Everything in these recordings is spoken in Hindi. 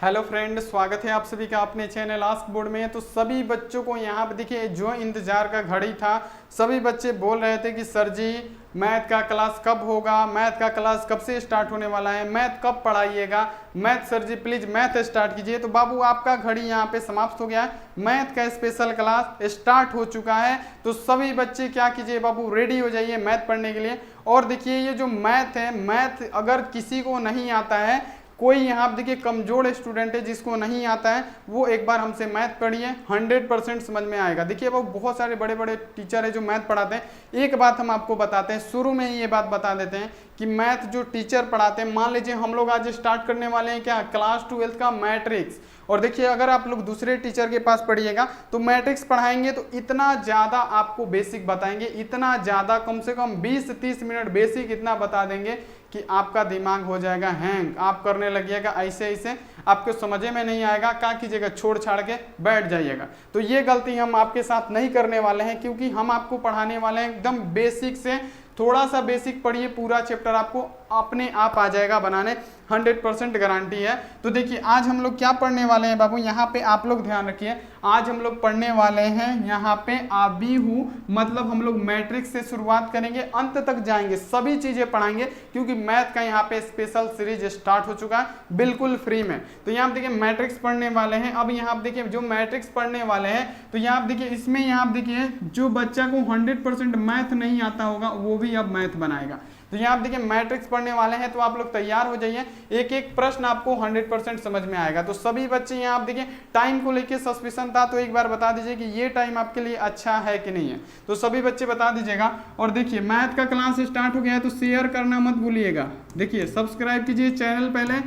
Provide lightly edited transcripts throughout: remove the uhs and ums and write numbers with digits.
हेलो फ्रेंड, स्वागत है आप सभी का अपने चैनल आस्क बोर्ड में। तो सभी बच्चों को यहाँ पे देखिए जो इंतजार का घड़ी था, सभी बच्चे बोल रहे थे कि सर जी मैथ का क्लास कब होगा, मैथ का क्लास कब से स्टार्ट होने वाला है, मैथ कब पढ़ाइएगा, math sir ji please math start कीजिए। तो बाबू आपका घड़ी यहाँ पे समाप्त हो गया है, मैथ का स्पेशल क्लास स्टार्ट हो चुका है। तो सभी बच्चे क्या कीजिए बाबू, रेडी हो जाइए मैथ पढ़ने के लिए। और देखिए ये जो मैथ है, मैथ अगर किसी को नहीं आता है, कोई यहाँ पे देखिए कमजोर स्टूडेंट है जिसको नहीं आता है, वो एक बार हमसे मैथ पढ़िए, 100% समझ में आएगा। देखिए वो बहुत सारे बड़े बड़े टीचर है जो मैथ पढ़ाते हैं। एक बात हम आपको बताते हैं, शुरू में ही ये बात बता देते हैं कि मैथ जो टीचर पढ़ाते हैं, मान लीजिए हम लोग आज स्टार्ट करने वाले हैं क्या, क्लास 12th का मैट्रिक्स। और देखिए अगर आप लोग दूसरे टीचर के पास पढ़िएगा तो मैट्रिक्स पढ़ाएंगे तो इतना ज़्यादा आपको बेसिक बताएंगे, इतना ज़्यादा, कम से कम 20-30 मिनट बेसिक इतना बता देंगे कि आपका दिमाग हो जाएगा हैंग, आप करने लगिएगा ऐसे ऐसे, आपको समझ में नहीं आएगा, क्या कीजिएगा, छोड़ छाड़ के बैठ जाइएगा। तो ये गलती हम आपके साथ नहीं करने वाले हैं, क्योंकि हम आपको पढ़ाने वाले हैं एकदम बेसिक से। थोड़ा सा बेसिक पढ़िए, पूरा चैप्टर आपको अपने आप आ जाएगा बनाने, 100% गारंटी है। तो देखिए आज हम लोग क्या पढ़ने वाले हैं बाबू, यहाँ पे आप लोग ध्यान रखिए। आज हम लोग पढ़ने वाले हैं यहाँ पे आबी हूँ, मतलब हम लोग मैट्रिक्स से शुरुआत करेंगे, अंत तक जाएंगे, सभी चीजें पढ़ाएंगे, क्योंकि मैथ का यहाँ पे स्पेशल सीरीज स्टार्ट हो चुका है बिल्कुल फ्री में। तो यहाँ पे देखिए मैट्रिक्स पढ़ने वाले हैं। अब यहाँ पे देखिए जो मैट्रिक्स पढ़ने वाले हैं, तो यहाँ पे देखिए इसमें यहाँ पे देखिए जो बच्चा को 100% मैथ नहीं आता होगा वो भी अब मैथ बनाएगा। तो यहाँ आप देखिए मैट्रिक्स पढ़ने वाले हैं, तो आप लोग तैयार हो जाइए, एक एक प्रश्न आपको 100% समझ में आएगा। तो सभी बच्चे यहाँ आप देखिए टाइम को लेके सस्पेंशन था, तो एक बार बता दीजिए कि ये टाइम आपके लिए अच्छा है कि नहीं है, तो सभी बच्चे बता दीजिएगा। और देखिए मैथ का क्लास स्टार्ट हो गया है, तो शेयर करना मत भूलिएगा। देखिए सब्सक्राइब कीजिए चैनल पहले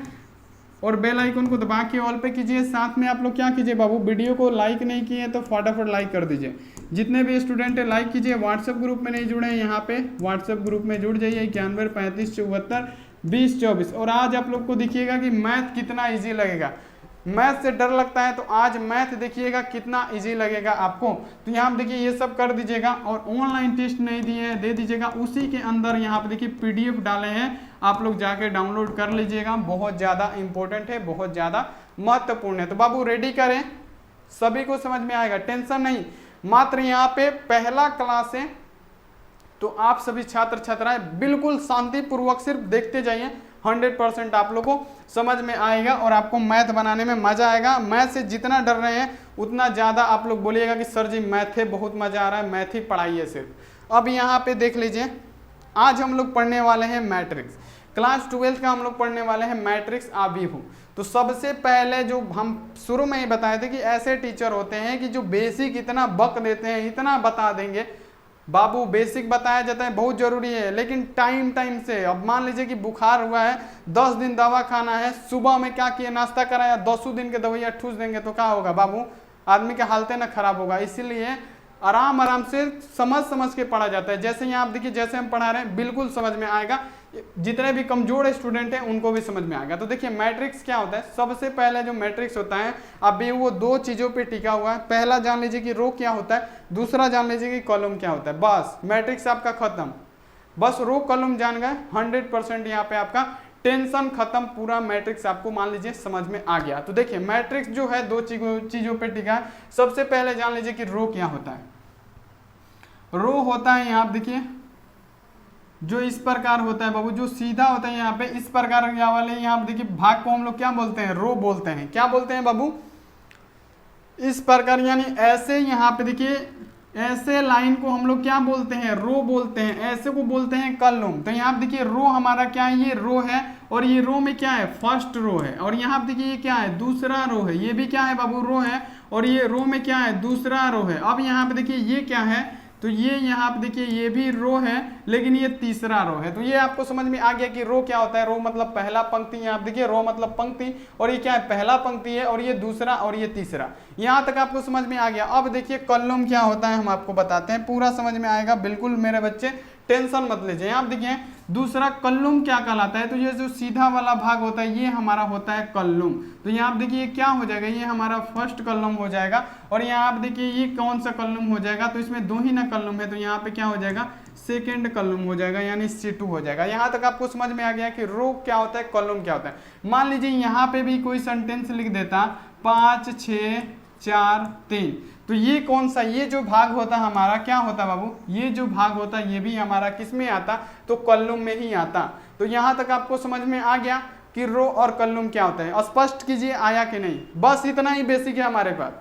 और बेल आइकन को दबा के ऑल पे कीजिए। साथ में आप लोग क्या कीजिए बाबू, वीडियो को लाइक नहीं किए तो फटाफट लाइक कर दीजिए। जितने भी स्टूडेंट है लाइक कीजिए। व्हाट्सएप ग्रुप में नहीं जुड़े हैं, यहाँ पे व्हाट्सएप ग्रुप में जुड़ जाइए, 91 35 74 20 24। और आज आप लोग को दिखिएगा कि मैथ कितना ईजी लगेगा। मैथ से डर लगता है तो आज मैथ देखिएगा कितना इजी लगेगा आपको। तो यहाँ पे देखिए ये सब कर दीजिएगा। और ऑनलाइन टेस्ट नहीं दिए हैं, दे दीजिएगा, उसी के अंदर यहाँ पे देखिए PDF डाले हैं, आप लोग जाके डाउनलोड कर लीजिएगा। बहुत ज़्यादा इंपॉर्टेंट है, बहुत ज़्यादा महत्वपूर्ण है। तो बाबू रेडी करें, सभी को समझ में आएगा, टेंशन नहीं। मात्र यहाँ पे पहला क्लास है, तो आप सभी छात्र छात्राएं बिल्कुल शांतिपूर्वक सिर्फ देखते जाइए, 100% आप लोगों को समझ में आएगा और आपको मैथ बनाने में मजा आएगा। मैथ से जितना डर रहे हैं उतना ज़्यादा आप लोग बोलिएगा कि सर जी मैथ है, बहुत मजा आ रहा है, मैथ ही पढ़ाइए सिर्फ। अब यहाँ पे देख लीजिए, आज हम लोग पढ़ने वाले हैं मैट्रिक्स, क्लास 12th का हम लोग पढ़ने वाले हैं मैट्रिक्स आबी हूँ। तो सबसे पहले जो हम शुरू में ही बताए थे कि ऐसे टीचर होते हैं कि जो बेसिक इतना बक देते हैं, इतना बता देंगे बाबू, बेसिक बताया जाता है बहुत जरूरी है, लेकिन टाइम टाइम से। अब मान लीजिए कि बुखार हुआ है, 10 दिन दवा खाना है, सुबह में क्या किया, नाश्ता कराया, 10 दिन के दवाइयाँ ठूस देंगे तो क्या होगा बाबू, आदमी के हालत ना खराब होगा। इसीलिए आराम आराम से समझ के पढ़ा जाता है। जैसे यहाँ आप देखिए, जैसे हम पढ़ा रहे हैं बिल्कुल समझ में आएगा, जितने भी कमजोर स्टूडेंट हैं उनको भी समझ में आएगा। तो देखिए मैट्रिक्स क्या होता है, सबसे पहले जो मैट्रिक्स होता है अभी वो दो चीजों पे टिका हुआ है। पहला जान लीजिए कि रो क्या होता है, दूसरा जान लीजिए कि कॉलम क्या होता है, बस मैट्रिक्स आपका खत्म। बस रो कॉलम जान गए, 100% यहाँ पे आपका टेंशन खत्म, पूरा मैट्रिक्स आपको मान लीजिए समझ में आ गया। तो देखिए मैट्रिक्स जो है दो चीजों पे टिका है। सबसे पहले जान लीजिए कि रो क्या होता है। रो होता है यहाँ देखिए जो इस प्रकार होता है बाबू, जो सीधा होता है यहाँ पे इस प्रकार वाले, यहाँ पे देखिए भाग को हम लोग क्या बोलते हैं, रो बोलते हैं। क्या बोलते हैं बाबू, इस प्रकार, यानी ऐसे यहाँ पे देखिए ऐसे लाइन को हम लोग क्या बोलते हैं, रो बोलते हैं, ऐसे को बोलते हैं कॉलम। तो यहाँ पे देखिए रो हमारा क्या है, ये रो है, और ये रो में क्या है, फर्स्ट रो है। और यहाँ पे देखिए ये क्या है, दूसरा रो है। ये भी क्या है बाबू, रो है, और ये रो में क्या है, दूसरा रो है। अब यहाँ पे देखिए ये क्या है, तो ये यहाँ पे देखिए ये भी रो है, लेकिन ये तीसरा रो है। तो ये आपको समझ में आ गया कि रो क्या होता है। रो मतलब पहला पंक्ति, यहाँ पे देखिए रो मतलब पंक्ति, और ये क्या है, पहला पंक्ति है, और ये दूसरा और ये तीसरा। यहाँ तक आपको समझ में आ गया। अब देखिए कॉलम क्या होता है हम आपको बताते हैं, पूरा समझ में आएगा बिल्कुल मेरे बच्चे, टेंशन मत लीजिए। यहाँ देखिए दूसरा कॉलम क्या कहलाता है, तो ये जो सीधा वाला भाग होता है ये हमारा होता है कॉलम। तो यहाँ आप देखिए क्या हो जाएगा, ये हमारा फर्स्ट कॉलम हो जाएगा। और यहाँ आप देखिए ये कौन सा कॉलम हो जाएगा, तो इसमें दो ही ना कॉलम है, तो यहाँ पे क्या हो जाएगा, सेकेंड कॉलम हो जाएगा, यानी C2 हो जाएगा। यहाँ तक आपको समझ में आ गया कि रो क्या होता है, कॉलम क्या होता है। मान लीजिए यहाँ पे भी कोई सेंटेंस लिख देता 5 6 4 3, तो ये कौन सा, ये जो भाग होता हमारा क्या होता बाबू, ये जो भाग होता ये भी हमारा किस में आता, तो कॉलम में ही आता। तो यहाँ तक आपको समझ में आ गया कि रो और कॉलम क्या होता है। स्पष्ट कीजिए आया कि नहीं। बस इतना ही बेसिक है हमारे पास,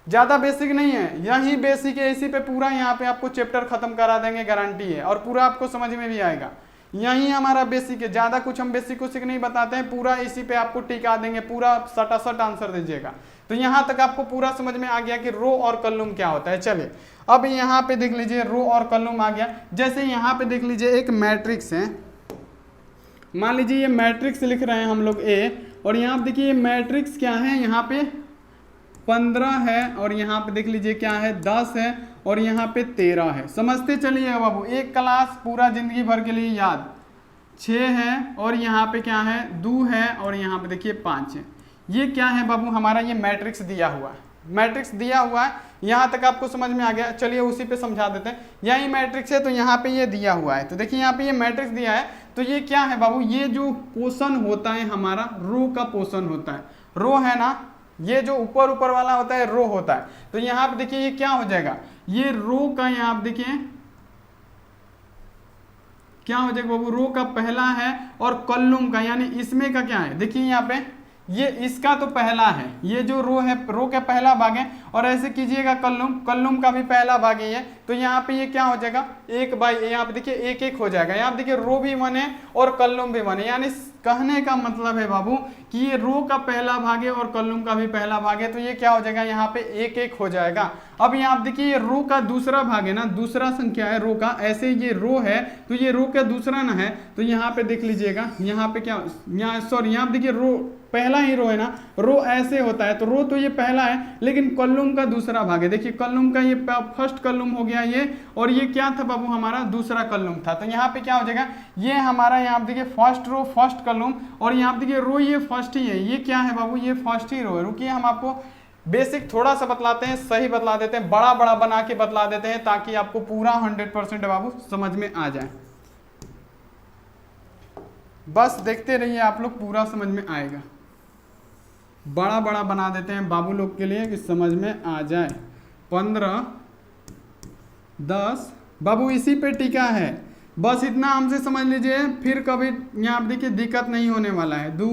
ज़्यादा बेसिक नहीं है, यही बेसिक है। इसी पे पूरा यहाँ पे आपको चैप्टर खत्म करा देंगे, गारंटी है, और पूरा आपको समझ में भी आएगा। यही हमारा बेसिक है, ज़्यादा कुछ हम बेसिक कुछ नहीं बताते हैं, पूरा इसी पे आपको टिका देंगे, पूरा सटासट आंसर दीजिएगा। तो यहाँ तक आपको पूरा समझ में आ गया कि रो और कॉलम क्या होता है। चलिए अब यहाँ पे देख लीजिए रो और कॉलम आ गया। जैसे यहाँ पे देख लीजिए एक मैट्रिक्स है, मान लीजिए ये मैट्रिक्स लिख रहे हैं हम लोग ए, और यहाँ पे देखिए मैट्रिक्स क्या है, यहाँ पे 15 है, और यहाँ पे देख लीजिए क्या है 10 है, और यहाँ पे 13 है। समझते चलिए बाबू, एक क्लास पूरा जिंदगी भर के लिए याद। 6 है, और यहाँ पे क्या है 2 है, और यहाँ पे देखिए 5 है। ये क्या है बाबू, हमारा ये मैट्रिक्स दिया हुआ है, मैट्रिक्स दिया हुआ है। यहाँ तक आपको समझ में आ गया। चलिए उसी पे समझा देते हैं। यही मैट्रिक्स है, तो यहाँ पे ये दिया हुआ है, तो देखिए यहाँ पे ये मैट्रिक्स दिया है। तो ये क्या है बाबू, ये जो पोर्शन होता है हमारा रो का पोर्शन होता है। रो है ना, ये जो ऊपर ऊपर वाला होता है रो होता है। तो यहाँ पे देखिए ये क्या हो जाएगा, ये रो का, यहाँ पे देखिए क्या हो जाएगा बाबू, रो का पहला है, और कॉलम का यानी इसमें का क्या है, देखिए यहाँ पे ये इसका तो पहला है, ये जो रो है रो का पहला भाग है, और ऐसे कीजिएगा कॉलम, कॉलम का भी पहला भाग ही है। तो यहाँ पे ये क्या हो जाएगा 1 बाई, यहाँ पे देखिए 1 1 हो जाएगा। यहाँ पे देखिए रो भी 1 है और कॉलम भी 1 है, यानी कहने का मतलब है बाबू कि ये रो का पहला भाग है और कॉलम का भी पहला भाग है। तो ये क्या हो जाएगा, यहाँ पे 1 1 हो जाएगा। अब यहाँ पे देखिए ये रो का दूसरा भाग है ना, दूसरा संख्या है रो का, ऐसे ये रो है तो ये रो का दूसरा ना है। तो यहाँ पे देख लीजिएगा, यहाँ पे क्या, यहाँ सॉरी, यहाँ पे देखिए रो पहला ही रो है ना, रो ऐसे होता है, तो रो तो ये पहला है, लेकिन कॉलम का दूसरा भाग है। देखिए कॉलम का ये फर्स्ट कॉलम हो गया ये, और ये क्या था बाबू हमारा दूसरा कॉलम था। तो यहाँ पे क्या हो जाएगा, ये हमारा यहाँ पे देखिए फर्स्ट रो फर्स्ट कॉलम, और यहाँ पे देखिए रो ये फर्स्ट ही है। ये क्या है बाबू, ये फर्स्ट ही रो है। रुकिए हम आपको बेसिक थोड़ा सा बतलाते हैं, सही बतला देते हैं, बड़ा बड़ा बना के बतला देते हैं, ताकि आपको पूरा 100% बाबू समझ में आ जाए। बस देखते रहिए, आप लोग पूरा समझ में आएगा। बड़ा बड़ा बना देते हैं बाबू लोग के लिए कि समझ में आ जाए। 15 10 बाबू इसी पे टिका है, बस इतना हमसे समझ लीजिए, फिर कभी यहाँ पे देखिए दिक्कत नहीं होने वाला है। 2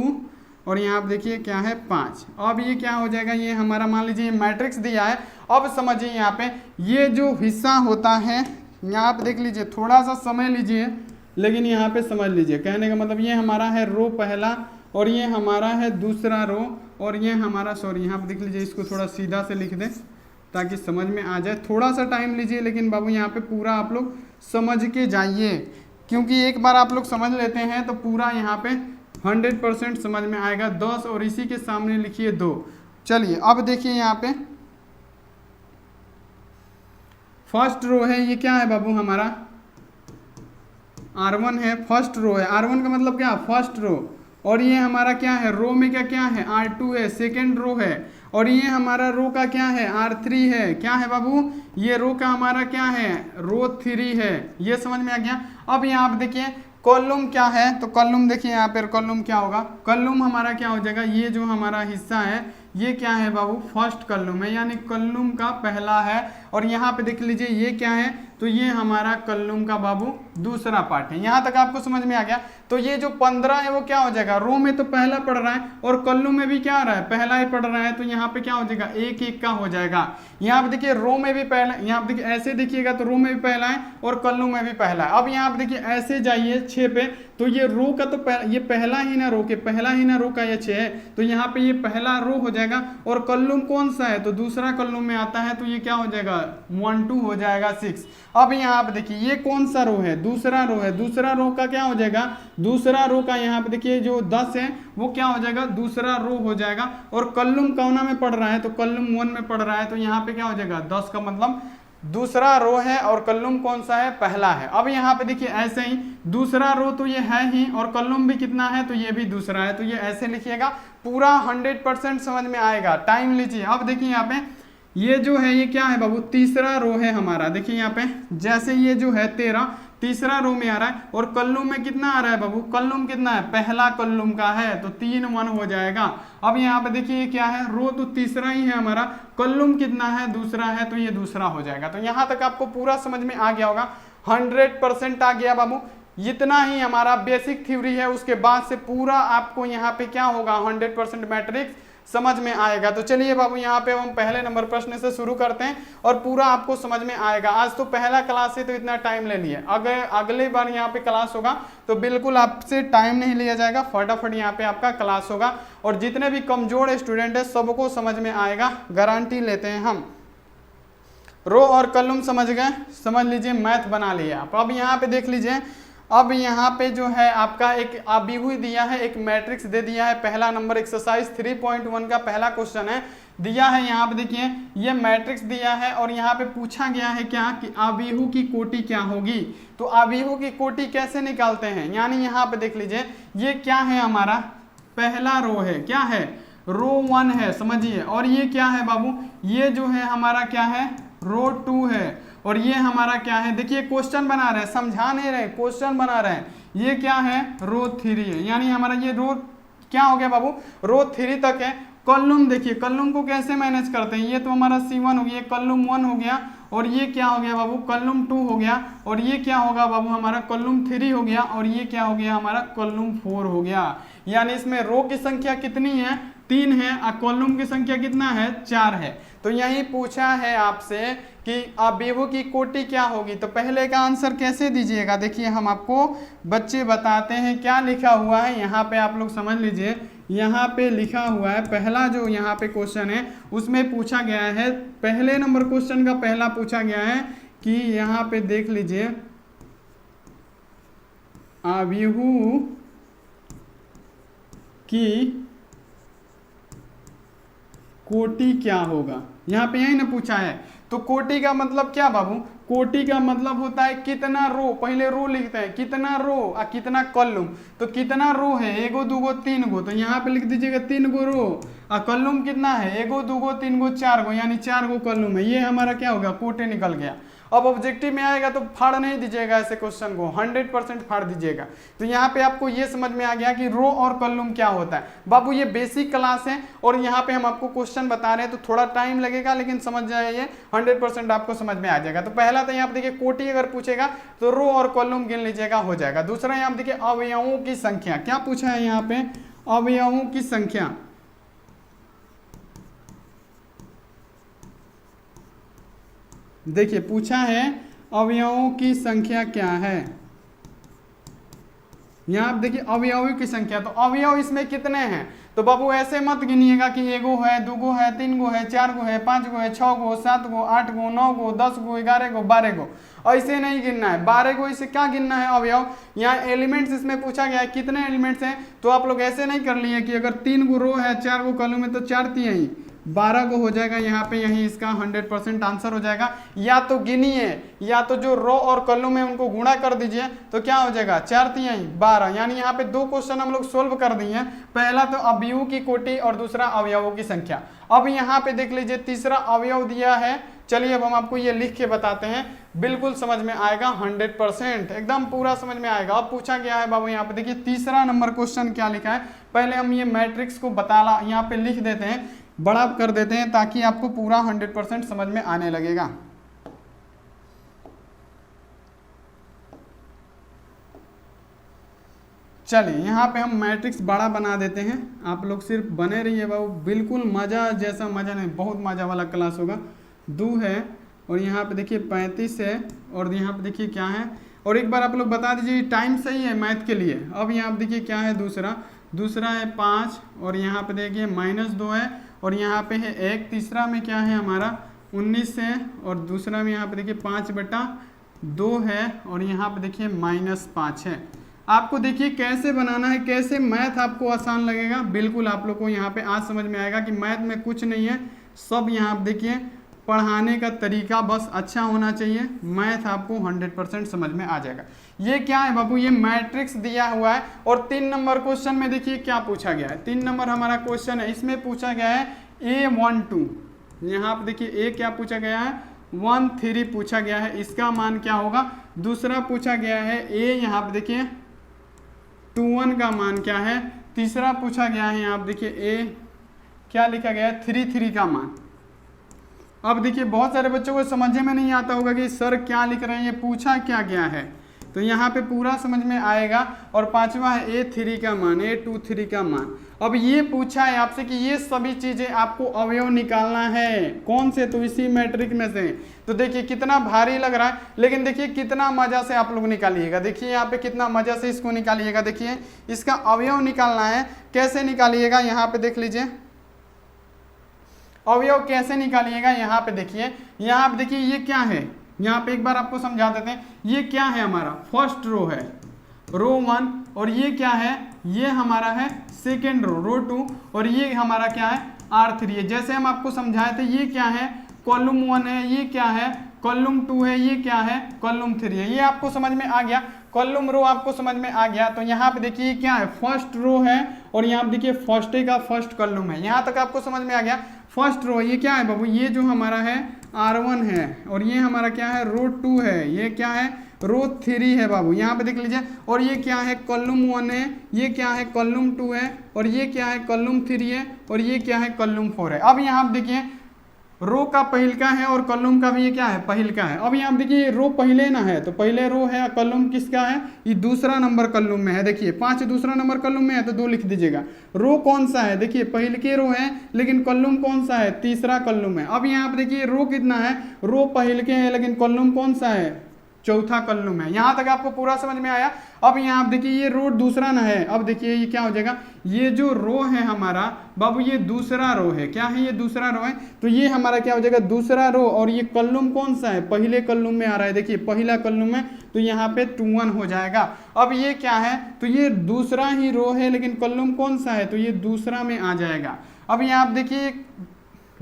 और यहाँ पे देखिए क्या है 5। अब ये क्या हो जाएगा, ये हमारा मान लीजिए मैट्रिक्स दिया है। अब समझिए यहाँ पे ये जो हिस्सा होता है, यहाँ पे देख लीजिए, थोड़ा सा समय लीजिए लेकिन यहाँ पे समझ लीजिए। कहने का मतलब ये हमारा है रो पहला, और ये हमारा है दूसरा रो, और ये हमारा सॉरी यहाँ पे देख लीजिए, इसको थोड़ा सीधा से लिख दें ताकि समझ में आ जाए। थोड़ा सा टाइम लीजिए, लेकिन बाबू यहाँ पे पूरा आप लोग समझ के जाइए, क्योंकि एक बार आप लोग समझ लेते हैं तो पूरा यहाँ पे 100% समझ में आएगा। 10 और इसी के सामने लिखिए 2। चलिए अब देखिए यहाँ पे फर्स्ट रो है, ये क्या है बाबू हमारा R1 है, फर्स्ट रो है। R1 का मतलब क्या, फर्स्ट रो, और ये हमारा क्या है, रो में क्या है R2 है, सेकेंड रो है, और ये हमारा रो का क्या है R3 है। क्या है बाबू, ये रो का हमारा क्या है, रो 3 है। ये समझ में आ गया। अब यहाँ पे देखिए कॉलम क्या है, तो कॉलम देखिए यहाँ पर कॉलम क्या होगा, कॉलम हमारा क्या हो जाएगा, ये जो हमारा हिस्सा है ये क्या है बाबू, फर्स्ट कॉलम है, यानी कॉलम का पहला है। और यहाँ पे देख लीजिए ये क्या है, तो ये हमारा कॉलम का बाबू दूसरा पार्ट है। यहाँ तक आपको समझ में आ गया। तो ये जो 15 है वो क्या हो जाएगा, रो में तो पहला पढ़ रहा है और कॉलम में भी क्या आ रहा है, पहला ही पढ़ रहा है। तो यहाँ पे क्या हो जाएगा, 1 1 का हो जाएगा। यहाँ पे देखिए रो में भी पहला, यहाँ पे देखिए ऐसे देखिएगा तो रो में भी पहला है और कॉलम में भी पहला है। अब यहाँ पे देखिए ऐसे जाइए 6 पे, तो ये रो का तो ये पहला ही ना रो के, पहला ही ना रो का ये 6 है, तो यहाँ पे ये पहला रो हो जाएगा। और कॉलम कौन सा है, तो दूसरा कॉलम में आता है, तो ये क्या हो जाएगा 1 2 हो जाएगा 6। अब यहाँ पे देखिए ये कौन सा रो है, दूसरा रो है, दूसरा रो का क्या हो जाएगा, दूसरा रो का यहाँ पे देखिए जो 10 है वो क्या हो जाएगा, दूसरा रो हो जाएगा। और कॉलम कौना में पढ़ रहा है, तो कॉलम 1 में पढ़ रहा है, तो यहाँ पे क्या हो जाएगा 10 का मतलब दूसरा रो है और कॉलम कौन सा है, पहला है। अब यहाँ पे देखिए ऐसे ही दूसरा रो तो ये है ही और कॉलम भी कितना है, तो ये भी दूसरा है। तो ये ऐसे लिखिएगा, पूरा 100% समझ में आएगा। टाइम लीजिए। अब देखिए यहाँ पे ये जो है ये क्या है बाबू, तीसरा रो है हमारा। देखिए यहाँ पे जैसे ये जो है 13, तीसरा रो में आ रहा है, और कॉलम में कितना आ रहा है बाबू, कॉलम कितना है, पहला कॉलम का है, तो 3 1 हो जाएगा। अब यहाँ पे देखिए क्या है, रो तो तीसरा ही है हमारा, कॉलम कितना है, दूसरा है, तो ये दूसरा हो जाएगा। तो यहाँ तक आपको पूरा समझ में आ गया होगा, 100% आ गया बाबू। इतना ही हमारा बेसिक थ्योरी है, उसके बाद से पूरा आपको यहाँ पे क्या होगा, 100% मैट्रिक्स समझ में आएगा। तो चलिए बाबू यहाँ पे हम पहले नंबर प्रश्न से शुरू करते हैं और पूरा आपको समझ में आएगा। आज तो पहला क्लास है तो इतना टाइम ले लिए, अगर अगले बार यहाँ पे क्लास होगा तो बिल्कुल आपसे टाइम नहीं लिया जाएगा, फटाफट यहाँ पे आपका क्लास होगा और जितने भी कमजोर स्टूडेंट है सबको समझ में आएगा, गारंटी लेते हैं हम। रो और कॉलम समझ गए, समझ लीजिए मैथ बना लिया आप। अब यहाँ पे देख लीजिए, अब यहाँ पे जो है आपका एक अभिहुति दिया है, एक मैट्रिक्स दे दिया है। पहला नंबर एक्सरसाइज 3.1 का पहला क्वेश्चन है, दिया है यहाँ पे देखिए ये मैट्रिक्स दिया है और यहाँ पे पूछा गया है क्या कि अभिहुति की कोटि क्या होगी। तो अभिहुति की कोटि कैसे निकालते हैं, यानी यहाँ पे देख लीजिए ये क्या है, हमारा पहला रो है, क्या है, रो 1 है, समझिए। और ये क्या है बाबू, ये जो है हमारा क्या है, रो 2 है। और ये हमारा क्या है, देखिए क्वेश्चन बना रहे हैं, समझा नहीं रहे, क्वेश्चन बना रहे हैं। ये क्या है, रो 3 है, यानी हमारा ये रो क्या हो गया बाबू, रो 3 तक है। कॉलम देखिए, कॉलम को कैसे मैनेज करते हैं, ये तो हमारा C1 हो गया, कॉलम 1 हो गया, और ये क्या हो गया बाबू, कॉलम 2 हो गया, और ये क्या होगा बाबू हमारा कॉलम 3 हो गया, और ये क्या हो गया हमारा कॉलम 4 हो गया। यानी इसमें रो की संख्या कितनी है, 3 है, और कॉलम की संख्या कितना है, 4 है। तो यही पूछा है आपसे कि अभिहुति की कोटि क्या होगी। तो पहले का आंसर कैसे दीजिएगा, देखिए हम आपको बच्चे बताते हैं क्या लिखा हुआ है, यहाँ पे आप लोग समझ लीजिए। यहाँ पे लिखा हुआ है, पहला जो यहाँ पे क्वेश्चन है उसमें पूछा गया है, पहले नंबर क्वेश्चन का पहला पूछा गया है कि यहाँ पे देख लीजिए अभिहुति की कोटि क्या होगा, यहाँ पे यही ना पूछा है। तो कोटि का मतलब क्या बाबू, कोटि का मतलब होता है कितना रो, पहले रो लिखते हैं, कितना रो और कितना कॉलम। तो कितना रो है, 1 2 3 गो, तो यहाँ पे लिख दीजिएगा 3 गो रो, और कॉलम कितना है, 1 2 3 4 गो, यानी 4 गो कॉलम है। ये हमारा क्या होगा, कोटि निकल गया। अब ऑब्जेक्टिव में आएगा तो फाड़ नहीं दीजिएगा ऐसे क्वेश्चन को, 100% फाड़ दीजिएगा। तो यहाँ पे आपको ये समझ में आ गया कि रो और कॉलम क्या होता है। बाबू ये बेसिक क्लास है और यहाँ पे हम आपको क्वेश्चन बता रहे हैं, तो थोड़ा टाइम लगेगा, लेकिन समझ जाइए 100% आपको समझ में आ जाएगा। तो पहला तो यहाँ पे देखिए कोटि अगर पूछेगा तो रो और कॉलम गिन लीजिएगा, हो जाएगा। दूसरा यहाँ पे देखिए अवयवों की संख्या, क्या पूछा है यहाँ पे, अवयवों की संख्या। देखिए पूछा है अवयवों की संख्या क्या है, यहाँ आप देखिए अवयवों की संख्या। तो अवयव इसमें कितने हैं, तो बाबू ऐसे मत गिनिएगा कि 1 गो है, 2 गो है, 3 गो है, 4 गो है, 5 गो है, 6 गो, 7 गो, 8 गो, 9 गो, 10 गो, 11 गो, 12 गो, ऐसे नहीं गिनना है। 12 गो इसे क्या गिनना है, अवयव। यहाँ एलिमेंट्स इसमें पूछा गया है कितने एलिमेंट्स हैं, तो आप लोग ऐसे नहीं कर लिए कि अगर 3 गो रो है, 4 गो कॉलम है, तो 4 3 ही 12 को हो जाएगा। यहाँ पे यही इसका 100% आंसर हो जाएगा। या तो गिनिए, या तो जो रो और कॉलम है उनको गुणा कर दीजिए, तो क्या हो जाएगा, 4 3 12। यानी यहाँ पे 2 क्वेश्चन हम लोग सोल्व कर दिए। पहला तो अवयव की कोटि और दूसरा अवयवों की संख्या। अब यहाँ पे देख लीजिए तीसरा अवयव दिया है, चलिए अब हम आपको ये लिख के बताते हैं, बिल्कुल समझ में आएगा, 100% एकदम पूरा समझ में आएगा। अब पूछा गया है बाबू यहाँ पे देखिए तीसरा नंबर क्वेश्चन क्या लिखा है। पहले हम ये मैट्रिक्स को बताला यहाँ पे लिख देते हैं, बड़ा कर देते हैं, ताकि आपको पूरा 100% समझ में आने लगेगा। चलिए यहाँ पे हम मैट्रिक्स बड़ा बना देते हैं, आप लोग सिर्फ बने रहिए बाबू, बिल्कुल मज़ा जैसा मज़ा नहीं, बहुत मज़ा वाला क्लास होगा। 2 है और यहाँ पे देखिए 35 है, और यहाँ पे देखिए क्या है, और एक बार आप लोग बता दीजिए टाइम सही है मैथ के लिए। अब यहाँ पे देखिए क्या है, दूसरा है 5, और यहाँ पे देखिए -2 है, और यहाँ पे है 1। तीसरा में क्या है हमारा 19 है, और दूसरा में यहाँ पे देखिए 5/2 है, और यहाँ पे देखिए -5 है। आपको देखिए कैसे बनाना है, कैसे मैथ आपको आसान लगेगा, बिल्कुल आप लोग को यहाँ पे आज समझ में आएगा कि मैथ में कुछ नहीं है, सब यहाँ आप देखिए पढ़ाने का तरीका बस अच्छा होना चाहिए, मैथ आपको 100% समझ में आ जाएगा। ये क्या है बाबू, ये मैट्रिक्स दिया हुआ है, और 3 नंबर क्वेश्चन में देखिए क्या पूछा गया है। 3 नंबर हमारा क्वेश्चन है, इसमें पूछा गया है A12। यहाँ पे देखिए A क्या पूछा गया है, 13 पूछा गया है, इसका मान क्या होगा। दूसरा पूछा गया है ए, यहाँ पे देखिए 21 का मान क्या है। तीसरा पूछा गया है यहाँ पे देखिए ए क्या लिखा गया है 33 का मान। अब देखिए बहुत सारे बच्चों को समझ में नहीं आता होगा कि सर क्या लिख रहे हैं, ये पूछा क्या गया है, तो यहाँ पे पूरा समझ में आएगा। और पांचवा है A3 का मान, A23 का मान। अब ये पूछा है आपसे कि ये सभी चीजें आपको अवयव निकालना है, कौन से, तो इसी मैट्रिक में से। तो देखिए कितना भारी लग रहा है, लेकिन देखिए कितना मजा से आप लोग निकालिएगा। देखिए यहाँ पे कितना मजा से इसको निकालिएगा। देखिए इसका अवयव निकालना है, कैसे निकालिएगा यहाँ पे देख लीजिए। अवयव कैसे निकालिएगा यहाँ पे देखिए, यहाँ पे देखिए ये क्या है, यहाँ पे एक बार आपको समझा देते हैं। ये क्या है, हमारा फर्स्ट रो है, रो 1, और ये क्या है, ये हमारा है सेकेंड रो, रो 2, और ये हमारा क्या है R3 है। जैसे हम आपको समझाए थे, ये क्या है कॉलम 1 है, ये क्या है कॉलम 2 है, ये क्या है कॉलम 3 है। ये आपको समझ में आ गया, कॉलम रो आपको समझ में आ गया। तो यहाँ पे देखिए क्या है, फर्स्ट रो है, और यहाँ पे देखिए फर्स्ट का फर्स्ट कॉलम है। यहाँ तक आपको समझ में आ गया। फर्स्ट रो ये क्या है बाबू, ये जो हमारा है R1 है, और ये हमारा क्या है रो 2 है, ये क्या है रो 3 है बाबू, यहाँ पे देख लीजिए। और ये क्या है कॉलम 1 है, ये क्या है कॉलम 2 है, और ये क्या है कॉलम 3 है, और ये क्या है कॉलम 4 है। अब यहाँ पे देखिए रो का पहिल का है, और कॉलम का भी ये क्या है पहिल का है। अब यहाँ पे देखिए रो पहले ना है, तो पहले रो है, कॉलम किसका है, ये दूसरा नंबर कॉलम में है। देखिए 5 दूसरा नंबर कॉलम में है, तो 2 लिख दीजिएगा। रो कौन सा है, देखिए पहिल के रो है, लेकिन कॉलम कौन सा है, तीसरा कॉलम है। अब यहाँ पे देखिए रो कितना है, रो पहिल के है, लेकिन कॉलम कौन सा है, चौथा कॉलम है। यहाँ तक आपको पूरा समझ में आया। अब यहाँ आप देखिए ये रो दूसरा ना है, अब देखिए ये क्या हो जाएगा, ये जो रो है हमारा बाबू ये दूसरा रो है, क्या है ये दूसरा रो है, तो ये हमारा क्या हो जाएगा दूसरा रो, और ये कॉलम कौन सा है, पहले कॉलम में आ रहा है। देखिए पहला कॉलम में, तो यहाँ पे 21 हो जाएगा। अब ये क्या है, तो ये दूसरा ही रो है, लेकिन कॉलम कौन सा है, तो ये दूसरा में आ जाएगा। अब यहाँ आप देखिए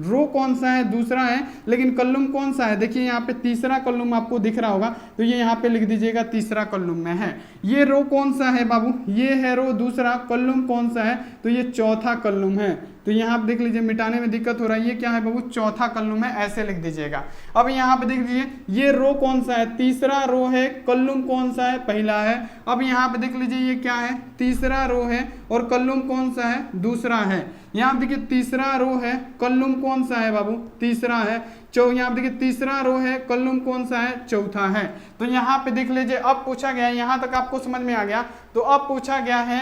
रो कौन सा है, दूसरा है, लेकिन कॉलम कौन सा है, देखिए यहाँ पे तीसरा कॉलम आपको दिख रहा होगा, तो ये यहाँ पे लिख दीजिएगा तीसरा कॉलम में है। ये रो कौन सा है बाबू, ये है रो दूसरा, कॉलम कौन सा है, तो ये चौथा कॉलम है। तो यहाँ पे देख लीजिए मिटाने में दिक्कत हो रहा है, ये क्या है बाबू चौथा कॉलम है, ऐसे लिख दीजिएगा। अब यहाँ पे देख लीजिए ये रो कौन सा है, तीसरा रो है, कॉलम कौन सा है, पहला है। अब यहाँ पे देख लीजिए ये क्या है, तीसरा रो है, और कॉलम कौन सा है, दूसरा है। यहाँ देखिए तीसरा रो है, कॉलम कौन सा है बाबू, तीसरा है। यहाँ देखिए तीसरा रो है, कॉलम कौन सा है, चौथा है। तो यहाँ पे देख लीजिए अब पूछा गया है, यहाँ तक आपको समझ में आ गया। तो अब पूछा गया है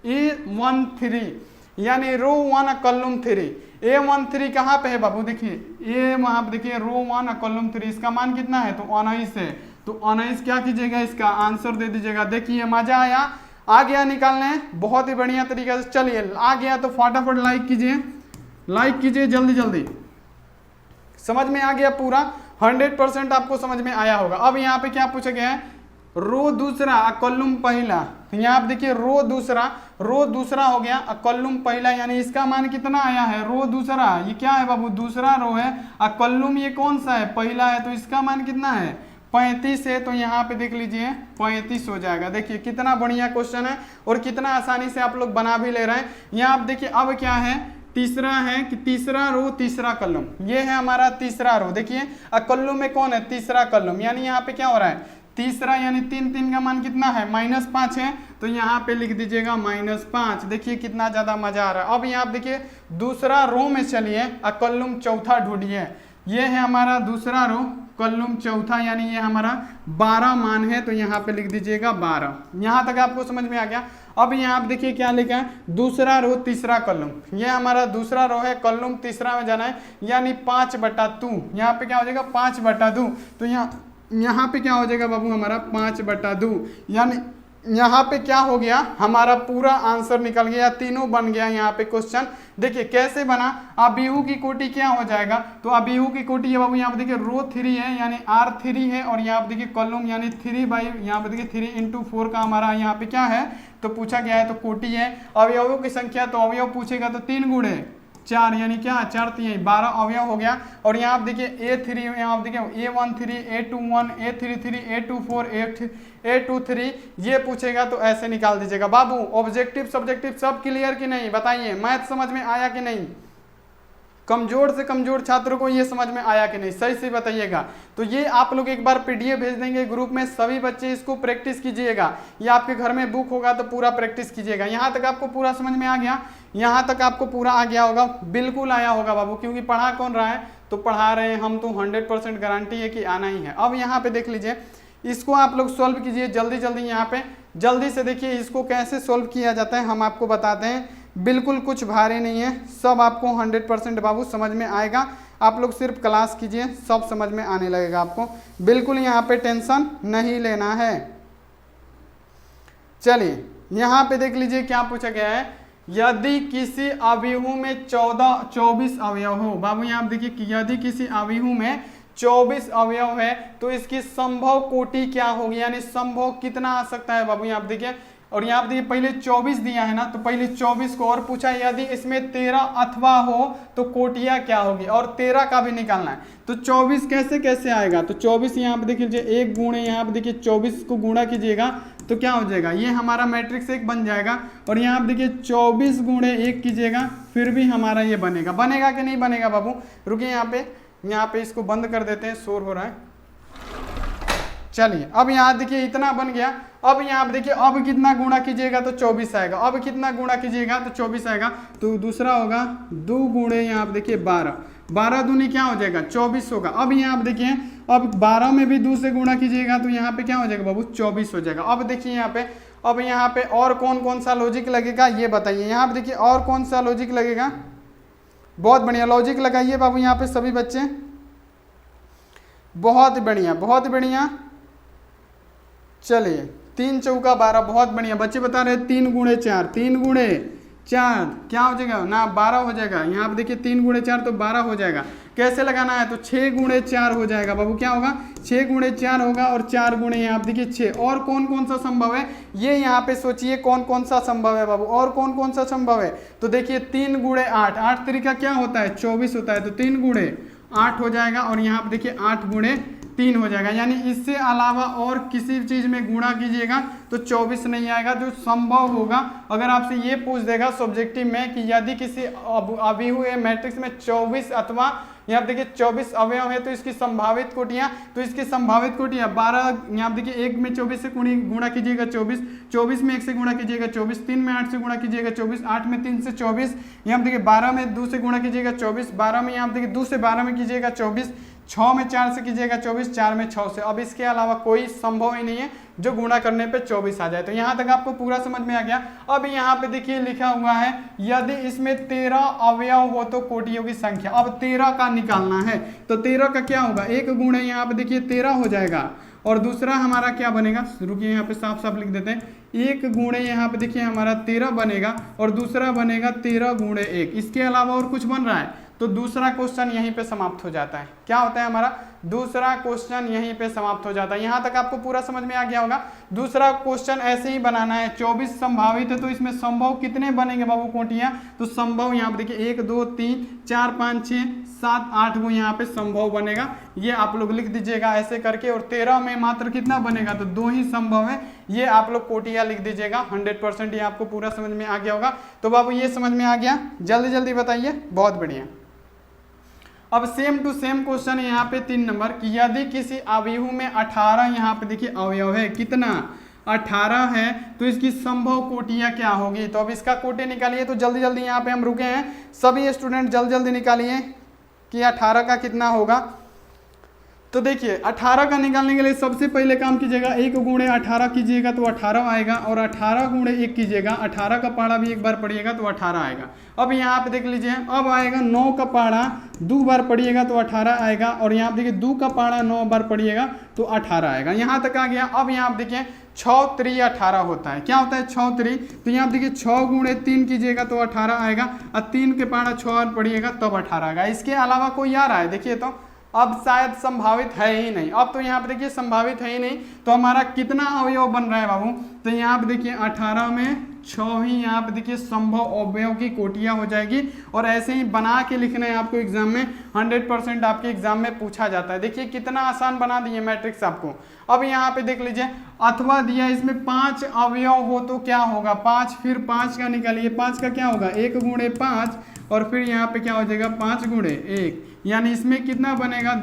A13 यानी रो 1 कॉलम 3। A13 कहाँ पे है बाबू, देखिए ए वहां पे देखिए रो 1 कॉलम 3, इसका मान कितना है, तो 19 है। तो 19 क्या कीजिएगा, इसका आंसर दे दीजिएगा। देखिए मजा आया, आ गया निकालने, बहुत ही बढ़िया तरीके से। चलिए आ गया तो फटाफट लाइक कीजिए, लाइक कीजिए जल्दी जल्दी। समझ में आ गया पूरा, 100% आपको समझ में आया होगा। अब यहाँ पे क्या पूछा गया है, रो दूसरा कॉलम पहला। तो यहाँ पे देखिए रो दूसरा हो गया, कॉलम पहला, यानी इसका मान कितना आया है, रो दूसरा, ये क्या है बाबू दूसरा रो है, और कॉलम ये कौन सा है, पहला है, तो इसका मान कितना है 35 है। तो यहाँ पे देख लीजिए 35 हो जाएगा। देखिए कितना बढ़िया क्वेश्चन है, और कितना आसानी से आप लोग बना भी ले रहे हैं। यहाँ आप देखिए अब क्या है, तीसरा है कि तीसरा रो तीसरा कॉलम, ये है हमारा तीसरा रो। देखिए कॉलम में कौन है, तीसरा कॉलम, यानी यहाँ पे क्या हो रहा है तीसरा, यानी 3 का मान कितना है -5 है। तो यहाँ पे लिख दीजिएगा -5। देखिए कितना ज्यादा मजा आ रहा है। अब यहाँ पे देखिए दूसरा रो में चलिए, कॉलम चौथा ढूंढिए। ये है हमारा दूसरा रो, कॉलम चौथा, यानी ये हमारा 12 मान है। तो यहाँ पे लिख दीजिएगा 12। यहाँ तक आपको समझ में आ गया। अब यहाँ पे देखिए क्या लिखा है, दूसरा रो तीसरा कॉलम, ये हमारा दूसरा रो है, कॉलम तीसरा में जाना है, यानी 5/2। यहाँ पे क्या हो जाएगा 5/2। तो यहाँ पे क्या हो जाएगा बाबू हमारा 5/2, यानी यहाँ पे क्या हो गया, हमारा पूरा आंसर निकल गया, तीनों बन गया यहाँ पे क्वेश्चन। देखिए कैसे बना, अबीहू की कोटि क्या हो जाएगा, तो अबीहू की कोटि है बाबू, यहाँ पे देखिए रो 3 है, यानी R3 है, और यहाँ पे देखिए कॉलम यानी 3 यहाँ पे देखिए 3 × 4 का हमारा यहाँ पे क्या है, तो पूछा गया है, तो कोटि है। अवयवों की संख्या, तो अवयव पूछेगा तो 3 × 4, यानी क्या 4 3 12 अवयव हो गया। और यहाँ आप देखिए A3, यहाँ आप देखिए A13 A21 A33 A24 A23 ये पूछेगा, तो ऐसे निकाल दीजिएगा। बाबू ऑब्जेक्टिव सब्जेक्टिव सब क्लियर कि नहीं, बताइए, मैथ समझ में आया कि नहीं, कमजोर से कमजोर छात्रों को ये समझ में आया कि नहीं, सही से बताइएगा। तो ये आप लोग एक बार पीडीएफ भेज देंगे ग्रुप में, सभी बच्चे इसको प्रैक्टिस कीजिएगा। ये आपके घर में बुक होगा तो पूरा प्रैक्टिस कीजिएगा। यहाँ तक आपको पूरा समझ में आ गया, यहाँ तक आपको पूरा आ गया होगा, बिल्कुल आया होगा बाबू, क्योंकि पढ़ा कौन रहा है, तो पढ़ा रहे हैं हम, तो 100% गारंटी है कि आना ही है। अब यहाँ पे देख लीजिए, इसको आप लोग सॉल्व कीजिए जल्दी जल्दी। यहाँ पे जल्दी से देखिए इसको कैसे सॉल्व किया जाता है, हम आपको बताते हैं। बिल्कुल कुछ भारी नहीं है, सब आपको 100% बाबू समझ में आएगा। आप लोग सिर्फ क्लास कीजिए, सब समझ में आने लगेगा आपको, बिल्कुल यहाँ पे टेंशन नहीं लेना है। चलिए यहाँ पे देख लीजिए क्या पूछा गया है, यदि किसी अवयव में 24 अवयव हो। बाबू यहाँ देखिए कि यदि किसी अवयव में 24 अवयव है तो इसकी संभव कोटि क्या होगी, यानी संभव कितना आ सकता है। बाबू यहाँ देखिए, और यहाँ देखिए पहले 24 दिया है ना, तो पहले 24 को और पूछा यदि इसमें 13 अथवा हो तो कोटियां क्या होगी, और 13 का भी निकालना है। तो 24 कैसे कैसे आएगा, तो 24 यहाँ पे देख लीजिए, एक गुणे यहाँ पे देखिए 24 को गुणा कीजिएगा तो क्या हो जाएगा, ये हमारा मैट्रिक्स 1 बन जाएगा। और यहाँ पे देखिए 24 गुणे 1 कीजिएगा, फिर भी हमारा ये बनेगा। बनेगा कि नहीं बनेगा बाबू, रुकिए यहाँ पे इसको बंद कर देते हैं, शोर हो रहा है। चलिए अब यहाँ देखिए इतना बन गया। अब यहाँ पे देखिए अब कितना गुणा कीजिएगा तो 24 आएगा, अब कितना गुणा कीजिएगा तो 24 आएगा। तो दूसरा होगा 2 गुणे यहाँ पे देखिए 12, 12 दूनी क्या हो जाएगा 24 होगा। अब यहाँ पे देखिए, अब 12 में भी 2 से गुणा कीजिएगा तो यहाँ पे क्या हो जाएगा बाबू 24 हो जाएगा। अब देखिए यहाँ पे, अब यहाँ पे और कौन कौन सा लॉजिक लगेगा ये बताइए। यहाँ पे देखिए और कौन सा लॉजिक लगेगा, बहुत बढ़िया लॉजिक लगाइए बाबू यहाँ पे सभी बच्चे, बहुत बढ़िया बहुत बढ़िया। चलिए 3 चौका 12, बहुत बढ़िया बच्चे बता रहे हैं 3 गुणे 4, 3 गुणे 4 क्या हो जाएगा ना 12 हो जाएगा। यहाँ पे देखिए 3 गुणे 4 तो 12 हो जाएगा। कैसे लगाना है, तो 6 गुणे 4 हो जाएगा बाबू, क्या होगा 6 गुणे 4 होगा, और 4 गुणे यहाँ पे देखिए 6। और कौन कौन सा संभव है ये यहाँ पे सोचिए, कौन कौन सा संभव है बाबू, और कौन कौन सा संभव है। तो देखिए 3 गुणे 8, 8 तरीका क्या होता है 24 होता है, तो 3 गुणे 8 हो जाएगा। और यहाँ पे देखिए 8 गुणे 3 हो जाएगा, यानी इससे अलावा और किसी चीज में गुणा कीजिएगा तो 24 नहीं आएगा। जो संभव होगा, अगर आपसे ये पूछ देगा सब्जेक्टिव में कि यदि किसी अवयव मैट्रिक्स में 24 अथवा यहाँ देखिए 24 अवयव है तो इसकी संभावित कोटियां, तो इसकी संभावित कोटियां 12, यहाँ देखिए 1 में 24 से गुणा कीजिएगा 24, 24 में 1 से गुणा कीजिएगा 24, 3 में 8 से गुणा कीजिएगा 24, 8 में 3 से 24, यहाँ देखिए 12 में 2 से गुणा कीजिएगा 24, 12 में यहाँ देखिए 2 से 12 में कीजिएगा 24, 6 में 4 से कीजिएगा 24, 4 में 6 से। अब इसके अलावा कोई संभव ही नहीं है जो गुणा करने पे 24 आ जाए। तो यहाँ तक आपको पूरा समझ में आ गया। अब यहाँ पे देखिए लिखा हुआ है यदि इसमें 13 अवयव हो तो कोटियों की संख्या। अब 13 का निकालना है, तो 13 का क्या होगा, 1 गुणे यहाँ पे देखिए 13 हो जाएगा, और दूसरा हमारा क्या बनेगा, रुकिए यहाँ पे साफ साफ लिख देते हैं, 1 गुणे यहाँ पे देखिए हमारा 13 बनेगा, और दूसरा बनेगा 13 गुणे 1। इसके अलावा और कुछ बन रहा है, तो दूसरा क्वेश्चन यहीं पे समाप्त हो जाता है। क्या होता है हमारा, दूसरा क्वेश्चन यहीं पे समाप्त हो जाता है। यहाँ तक आपको पूरा समझ में आ गया होगा। दूसरा क्वेश्चन ऐसे ही बनाना है, 24 संभावित है तो इसमें संभव कितने बनेंगे बाबू कोटियां, तो संभव यहाँ पे देखिए 1 2 3 4 5 6 7 8 वो यहाँ पे संभव बनेगा। ये आप लोग लिख दीजिएगा ऐसे करके, और 13 में मात्र कितना बनेगा, तो 2 ही संभव है। ये आप लोग कोटियां लिख दीजिएगा। 100% ये आपको पूरा समझ में आ गया होगा। तो बाबू ये समझ में आ गया, जल्दी जल्दी बताइए, बहुत बढ़िया। अब सेम टू सेम क्वेश्चन है यहाँ पे 3 नंबर कि यदि किसी अवयव में 18 यहाँ पे देखिए अवयव है, कितना 18 है, तो इसकी संभव कोटियां क्या होगी। तो अब इसका कोटे निकालिए, तो जल्दी जल्दी यहाँ पे हम रुके हैं, सभी स्टूडेंट जल्दी जल्दी निकालिए कि 18 का कितना होगा। तो देखिए 18 का निकालने के लिए सबसे पहले काम कीजिएगा, 1 गुणे 18 कीजिएगा तो 18 आएगा, और 18 गुणे 1 कीजिएगा, 18 का पहाड़ा भी एक बार पढ़िएगा तो 18 आएगा। अब यहाँ पे देख लीजिए, अब आएगा 9 का पहाड़ा 2 बार पढ़िएगा तो 18 आएगा, और यहाँ पे देखिए 2 का पहाड़ा 9 बार पढ़िएगा तो 18 आएगा। यहाँ तक आ गया। अब यहाँ पे देखिए 6 3 18 होता है, क्या होता है 6 3, तो यहाँ पे देखिए 6 गुणे 3 कीजिएगा तो 18 आएगा, और 3 के पहाड़ा 6 बार पढ़िएगा तब 18 आएगा। इसके अलावा कोई आ रहा है, देखिए तो अब शायद संभावित है ही नहीं। अब तो यहाँ पे देखिए संभावित है ही नहीं, तो हमारा कितना अवयव बन रहा है बाबू, तो यहाँ पे देखिए 18 में 6 ही यहाँ पे देखिए संभव अवयव की कोटियां हो जाएगी। और ऐसे ही बना के लिखना है आपको एग्जाम में, 100% आपके एग्जाम में पूछा जाता है। देखिए कितना आसान बना दिए मैट्रिक्स आपको। अब यहाँ पे देख लीजिए, अथवा दिया इसमें 5 अवयव हो तो क्या होगा, 5, फिर 5 का निकालिए, 5 का क्या होगा 1 गुणे 5, और फिर यहाँ पे क्या हो जाएगा 5 गुणे 1, यानी इसमें कितना बनेगा,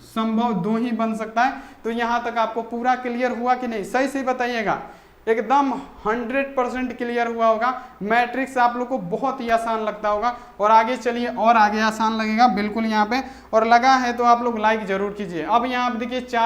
संभव 2 ही बन सकता है। तो यहाँ तक आपको पूरा क्लियर हुआ कि नहीं, सही से बताइएगा, एकदम 100% क्लियर हुआ होगा। मैट्रिक्स आप लोग को बहुत ही आसान लगता होगा, और आगे चलिए और आगे आसान लगेगा बिल्कुल यहाँ पे, और लगा है तो आप लोग लाइक जरूर कीजिए। अब यहाँ पे देखिए 4